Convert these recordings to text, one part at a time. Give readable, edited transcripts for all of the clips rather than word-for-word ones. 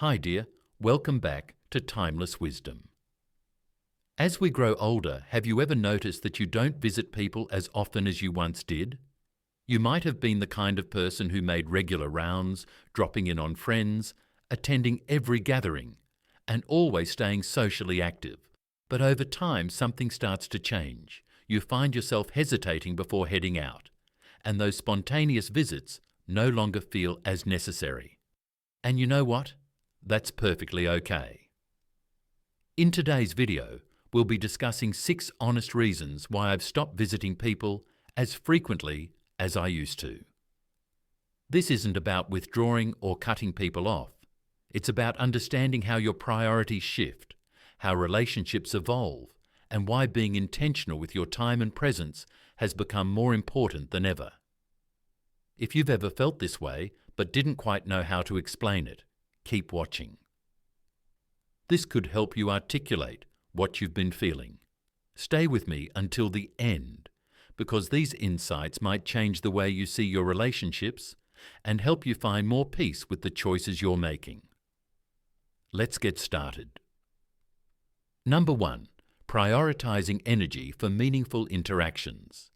Hi dear, welcome back to Timeless Wisdom. As we grow older, have you ever noticed that you don't visit people as often as you once did? You might have been the kind of person who made regular rounds, dropping in on friends, attending every gathering, and always staying socially active. But over time, something starts to change. You find yourself hesitating before heading out, and those spontaneous visits no longer feel as necessary. And you know what? That's perfectly okay. In today's video, we'll be discussing 6 honest reasons why I've stopped visiting people as frequently as I used to. This isn't about withdrawing or cutting people off. It's about understanding how your priorities shift, how relationships evolve, and why being intentional with your time and presence has become more important than ever. If you've ever felt this way but didn't quite know how to explain it, keep watching. This could help you articulate what you've been feeling. Stay with me until the end, because these insights might change the way you see your relationships and help you find more peace with the choices you're making. Let's get started. Number 1. Prioritizing energy for meaningful interactions.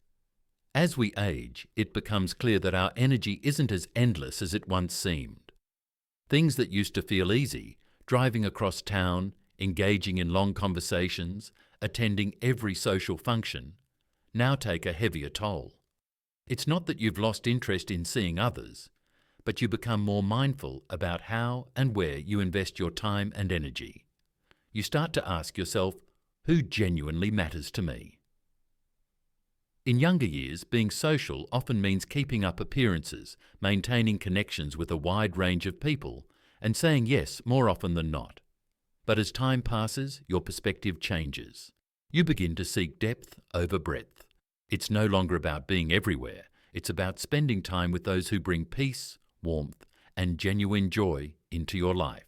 As we age, it becomes clear that our energy isn't as endless as it once seemed. Things that used to feel easy, driving across town, engaging in long conversations, attending every social function, now take a heavier toll. It's not that you've lost interest in seeing others, but you become more mindful about how and where you invest your time and energy. You start to ask yourself, who genuinely matters to me? In younger years, being social often means keeping up appearances, maintaining connections with a wide range of people, and saying yes more often than not. But as time passes, your perspective changes. You begin to seek depth over breadth. It's no longer about being everywhere. It's about spending time with those who bring peace, warmth, and genuine joy into your life.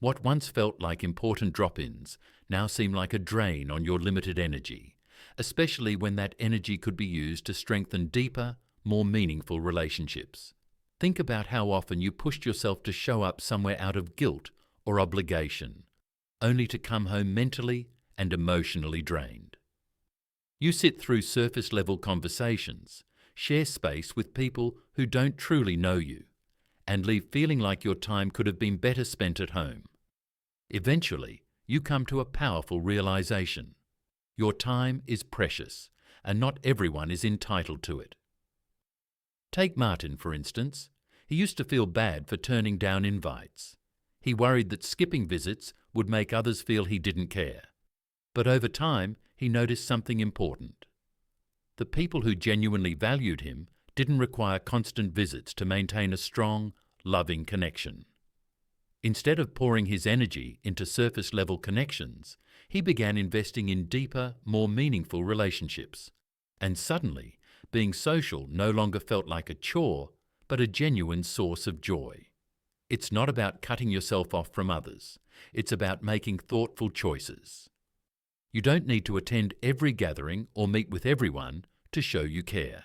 What once felt like important drop-ins now seem like a drain on your limited energy, especially when that energy could be used to strengthen deeper, more meaningful relationships. Think about how often you pushed yourself to show up somewhere out of guilt or obligation, only to come home mentally and emotionally drained. You sit through surface-level conversations, share space with people who don't truly know you, and leave feeling like your time could have been better spent at home. Eventually, you come to a powerful realization. Your time is precious, and not everyone is entitled to it. Take Martin, for instance. He used to feel bad for turning down invites. He worried that skipping visits would make others feel he didn't care. But over time, he noticed something important. The people who genuinely valued him didn't require constant visits to maintain a strong, loving connection. Instead of pouring his energy into surface-level connections, he began investing in deeper, more meaningful relationships. And suddenly, being social no longer felt like a chore, but a genuine source of joy. It's not about cutting yourself off from others. It's about making thoughtful choices. You don't need to attend every gathering or meet with everyone to show you care.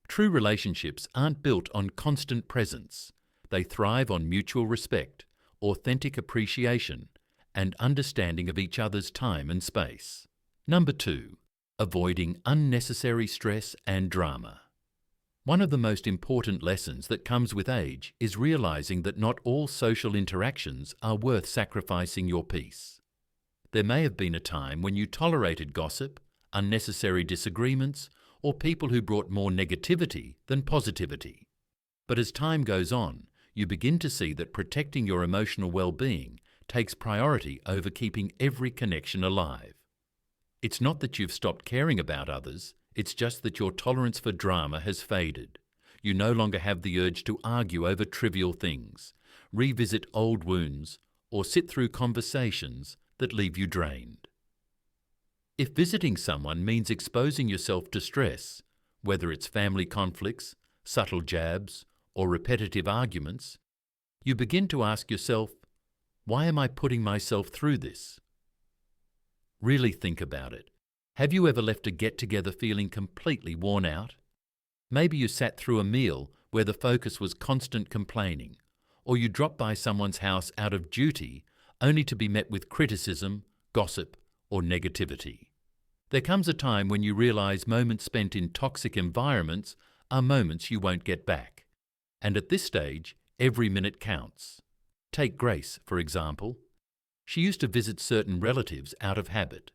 True relationships aren't built on constant presence. They thrive on mutual respect, authentic appreciation, and understanding of each other's time and space. Number 2. Avoiding unnecessary stress and drama. One of the most important lessons that comes with age is realizing that not all social interactions are worth sacrificing your peace. There may have been a time when you tolerated gossip, unnecessary disagreements, or people who brought more negativity than positivity. But as time goes on, you begin to see that protecting your emotional well-being takes priority over keeping every connection alive. It's not that you've stopped caring about others, it's just that your tolerance for drama has faded. You no longer have the urge to argue over trivial things, revisit old wounds, or sit through conversations that leave you drained. If visiting someone means exposing yourself to stress, whether it's family conflicts, subtle jabs, or repetitive arguments, you begin to ask yourself, why am I putting myself through this? Really think about it. Have you ever left a get-together feeling completely worn out? Maybe you sat through a meal where the focus was constant complaining, or you drop by someone's house out of duty only to be met with criticism, gossip, or negativity. There comes a time when you realize moments spent in toxic environments are moments you won't get back. And at this stage, every minute counts. Take Grace, for example. She used to visit certain relatives out of habit.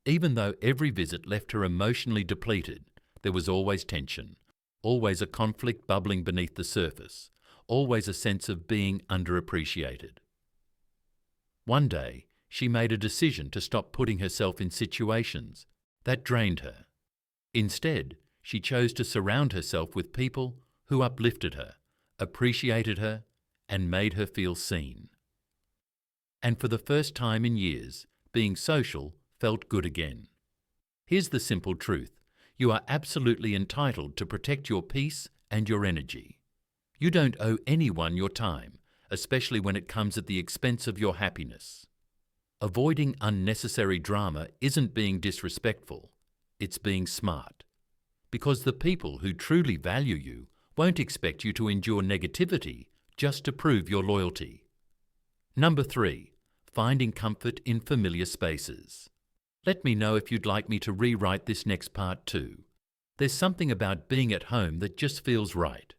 Even though every visit left her emotionally depleted, there was always tension, always a conflict bubbling beneath the surface, always a sense of being underappreciated. One day, she made a decision to stop putting herself in situations that drained her. Instead, she chose to surround herself with people who uplifted her, appreciated her, and made her feel seen. And for the first time in years, being social felt good again. Here's the simple truth. You are absolutely entitled to protect your peace and your energy. You don't owe anyone your time, especially when it comes at the expense of your happiness. Avoiding unnecessary drama isn't being disrespectful, it's being smart. Because the people who truly value you won't expect you to endure negativity just to prove your loyalty. Number 3, finding comfort in familiar spaces. Let me know if you'd like me to rewrite this next part too. There's something about being at home that just feels right.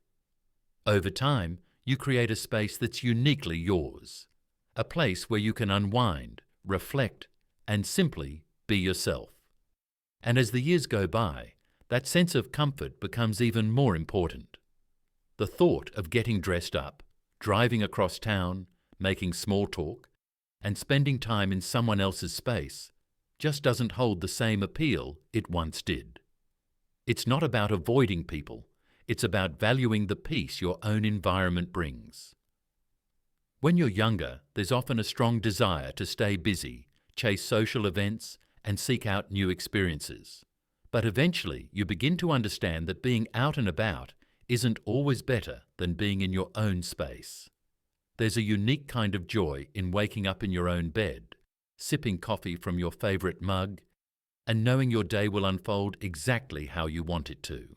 Over time, you create a space that's uniquely yours. A place where you can unwind, reflect, and simply be yourself. And as the years go by, that sense of comfort becomes even more important. The thought of getting dressed up, driving across town, making small talk, and spending time in someone else's space just doesn't hold the same appeal it once did. It's not about avoiding people, it's about valuing the peace your own environment brings. When you're younger, there's often a strong desire to stay busy, chase social events, and seek out new experiences. But eventually, you begin to understand that being out and about isn't always better than being in your own space. There's a unique kind of joy in waking up in your own bed, sipping coffee from your favorite mug, and knowing your day will unfold exactly how you want it to.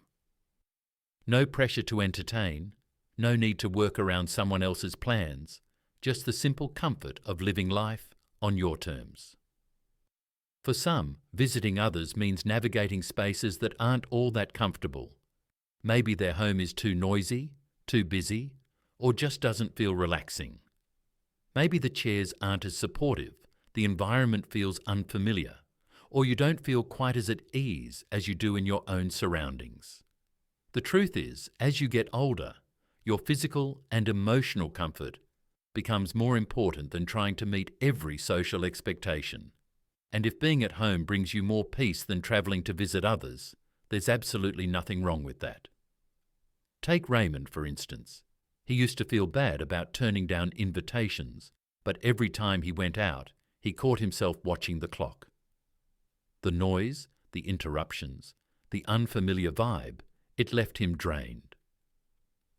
No pressure to entertain, no need to work around someone else's plans, just the simple comfort of living life on your terms. For some, visiting others means navigating spaces that aren't all that comfortable. Maybe their home is too noisy, too busy, or just doesn't feel relaxing. Maybe the chairs aren't as supportive, the environment feels unfamiliar, or you don't feel quite as at ease as you do in your own surroundings. The truth is, as you get older, your physical and emotional comfort becomes more important than trying to meet every social expectation. And if being at home brings you more peace than travelling to visit others, there's absolutely nothing wrong with that. Take Raymond, for instance. He used to feel bad about turning down invitations, but every time he went out, he caught himself watching the clock. The noise, the interruptions, the unfamiliar vibe, it left him drained.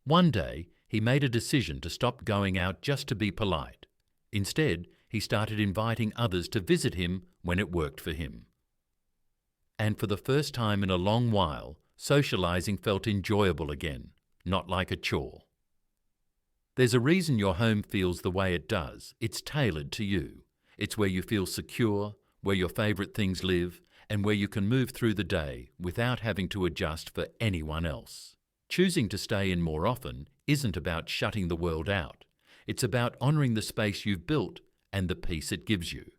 One day, he made a decision to stop going out just to be polite. Instead, he started inviting others to visit him when it worked for him. And for the first time in a long while, socializing felt enjoyable again, not like a chore. There's a reason your home feels the way it does. It's tailored to you. It's where you feel secure, where your favorite things live, and where you can move through the day without having to adjust for anyone else. Choosing to stay in more often isn't about shutting the world out. It's about honouring the space you've built and the peace it gives you.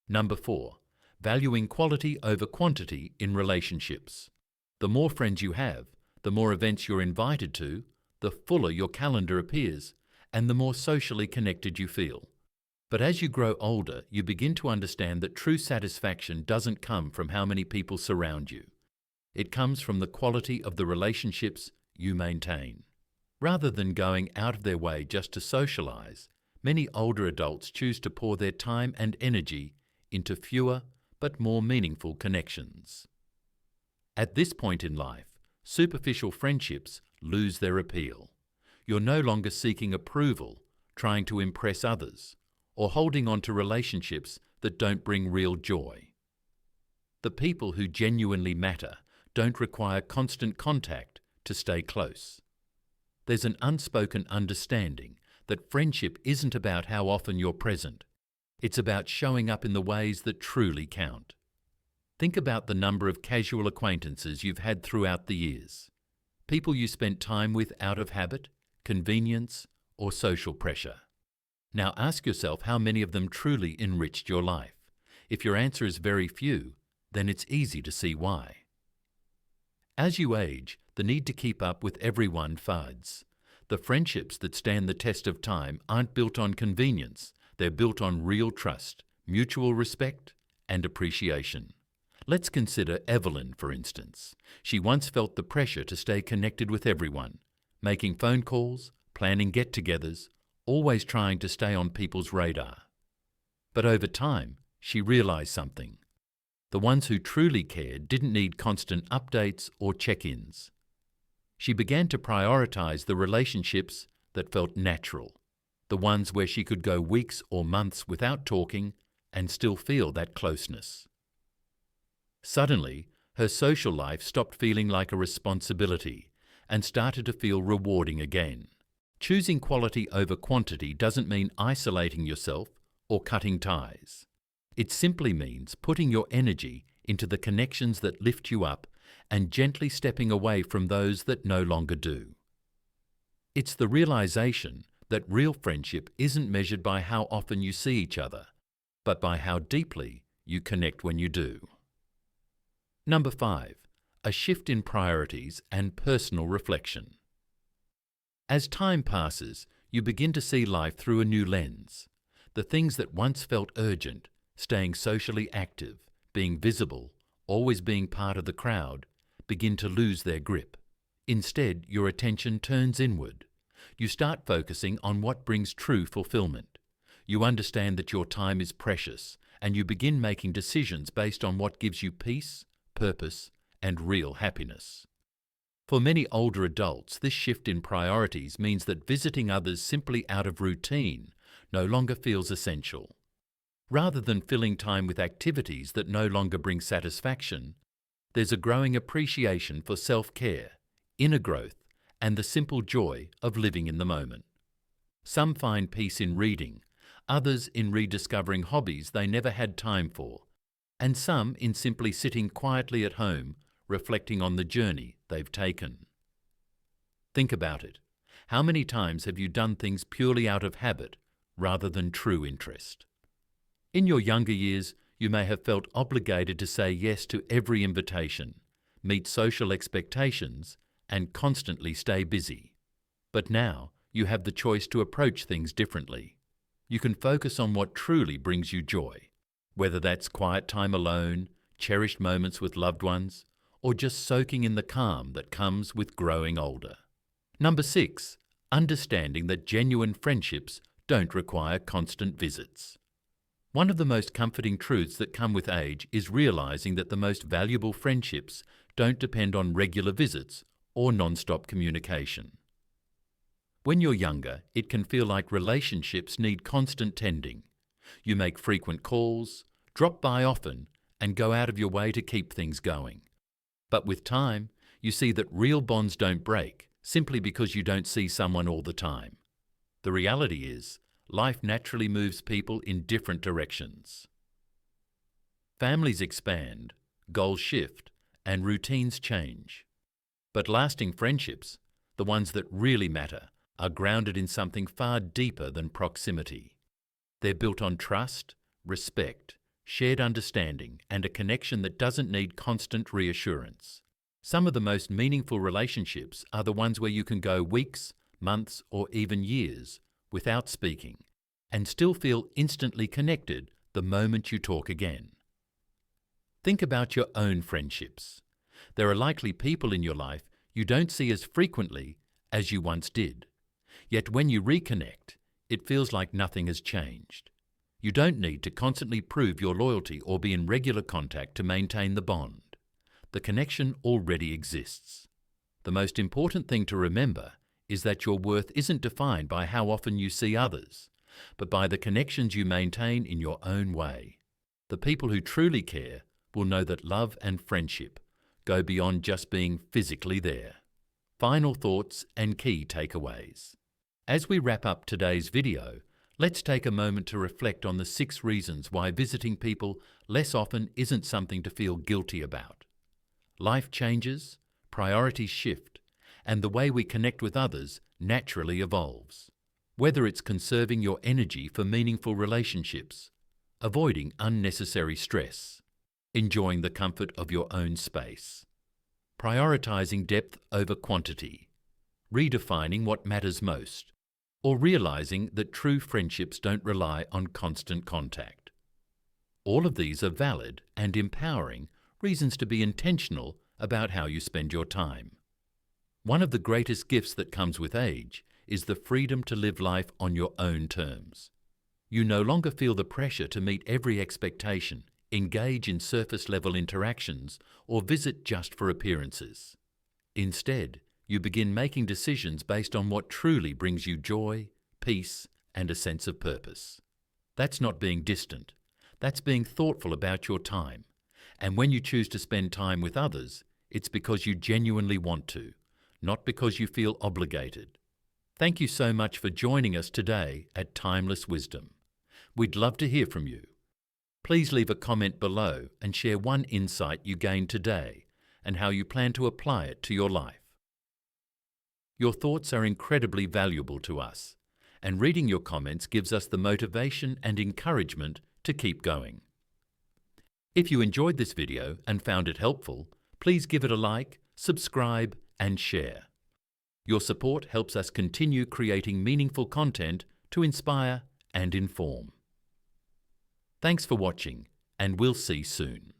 Number 4, valuing quality over quantity in relationships. The more friends you have, the more events you're invited to, the fuller your calendar appears, and the more socially connected you feel. But as you grow older, you begin to understand that true satisfaction doesn't come from how many people surround you. It comes from the quality of the relationships you maintain. Rather than going out of their way just to socialize, many older adults choose to pour their time and energy into fewer but more meaningful connections. At this point in life, superficial friendships lose their appeal. You're no longer seeking approval, trying to impress others, or holding on to relationships that don't bring real joy. The people who genuinely matter don't require constant contact to stay close. There's an unspoken understanding that friendship isn't about how often you're present. It's about showing up in the ways that truly count. Think about the number of casual acquaintances you've had throughout the years. People you spent time with out of habit, convenience, or social pressure. Now ask yourself how many of them truly enriched your life. If your answer is very few, then it's easy to see why. As you age, the need to keep up with everyone fades. The friendships that stand the test of time aren't built on convenience. They're built on real trust, mutual respect, and appreciation. Let's consider Evelyn, for instance. She once felt the pressure to stay connected with everyone, making phone calls, planning get-togethers, always trying to stay on people's radar. But over time, she realized something. The ones who truly cared didn't need constant updates or check-ins. She began to prioritize the relationships that felt natural, the ones where she could go weeks or months without talking and still feel that closeness. Suddenly, her social life stopped feeling like a responsibility and started to feel rewarding again. Choosing quality over quantity doesn't mean isolating yourself or cutting ties. It simply means putting your energy into the connections that lift you up and gently stepping away from those that no longer do. It's the realization that real friendship isn't measured by how often you see each other, but by how deeply you connect when you do. Number 5, a shift in priorities and personal reflection. As time passes, you begin to see life through a new lens. The things that once felt urgent, staying socially active, being visible, always being part of the crowd, begin to lose their grip. Instead, your attention turns inward. You start focusing on what brings true fulfillment. You understand that your time is precious, and you begin making decisions based on what gives you peace, purpose, and real happiness. For many older adults, this shift in priorities means that visiting others simply out of routine no longer feels essential. Rather than filling time with activities that no longer bring satisfaction, there's a growing appreciation for self-care, inner growth, and the simple joy of living in the moment. Some find peace in reading, others in rediscovering hobbies they never had time for, and some in simply sitting quietly at home, reflecting on the journey they've taken. Think about it. How many times have you done things purely out of habit rather than true interest? In your younger years, you may have felt obligated to say yes to every invitation, meet social expectations, and constantly stay busy. But now, you have the choice to approach things differently. You can focus on what truly brings you joy, whether that's quiet time alone, cherished moments with loved ones, or just soaking in the calm that comes with growing older. Number 6, understanding that genuine friendships don't require constant visits. One of the most comforting truths that come with age is realizing that the most valuable friendships don't depend on regular visits or non-stop communication. When you're younger, it can feel like relationships need constant tending. You make frequent calls, drop by often, and go out of your way to keep things going. But with time, you see that real bonds don't break simply because you don't see someone all the time. The reality is, life naturally moves people in different directions. Families expand, goals shift, and routines change. But lasting friendships, the ones that really matter, are grounded in something far deeper than proximity. They're built on trust, respect, shared understanding, and a connection that doesn't need constant reassurance. Some of the most meaningful relationships are the ones where you can go weeks, months, or even years without speaking, and still feel instantly connected the moment you talk again. Think about your own friendships. There are likely people in your life you don't see as frequently as you once did. Yet when you reconnect, it feels like nothing has changed. You don't need to constantly prove your loyalty or be in regular contact to maintain the bond. The connection already exists. The most important thing to remember is that your worth isn't defined by how often you see others, but by the connections you maintain in your own way. The people who truly care will know that love and friendship go beyond just being physically there. Final thoughts and key takeaways. As we wrap up today's video, let's take a moment to reflect on the 6 reasons why visiting people less often isn't something to feel guilty about. Life changes, priorities shift, and the way we connect with others naturally evolves. Whether it's conserving your energy for meaningful relationships, avoiding unnecessary stress, enjoying the comfort of your own space, prioritizing depth over quantity, redefining what matters most, or realizing that true friendships don't rely on constant contact. All of these are valid and empowering reasons to be intentional about how you spend your time. One of the greatest gifts that comes with age is the freedom to live life on your own terms. You no longer feel the pressure to meet every expectation, engage in surface-level interactions, or visit just for appearances. Instead, you begin making decisions based on what truly brings you joy, peace, and a sense of purpose. That's not being distant. That's being thoughtful about your time. And when you choose to spend time with others, it's because you genuinely want to, not because you feel obligated. Thank you so much for joining us today at Timeless Wisdom. We'd love to hear from you. Please leave a comment below and share one insight you gained today and how you plan to apply it to your life. Your thoughts are incredibly valuable to us, and reading your comments gives us the motivation and encouragement to keep going. If you enjoyed this video and found it helpful, please give it a like, subscribe, and share. Your support helps us continue creating meaningful content to inspire and inform. Thanks for watching, and we'll see soon.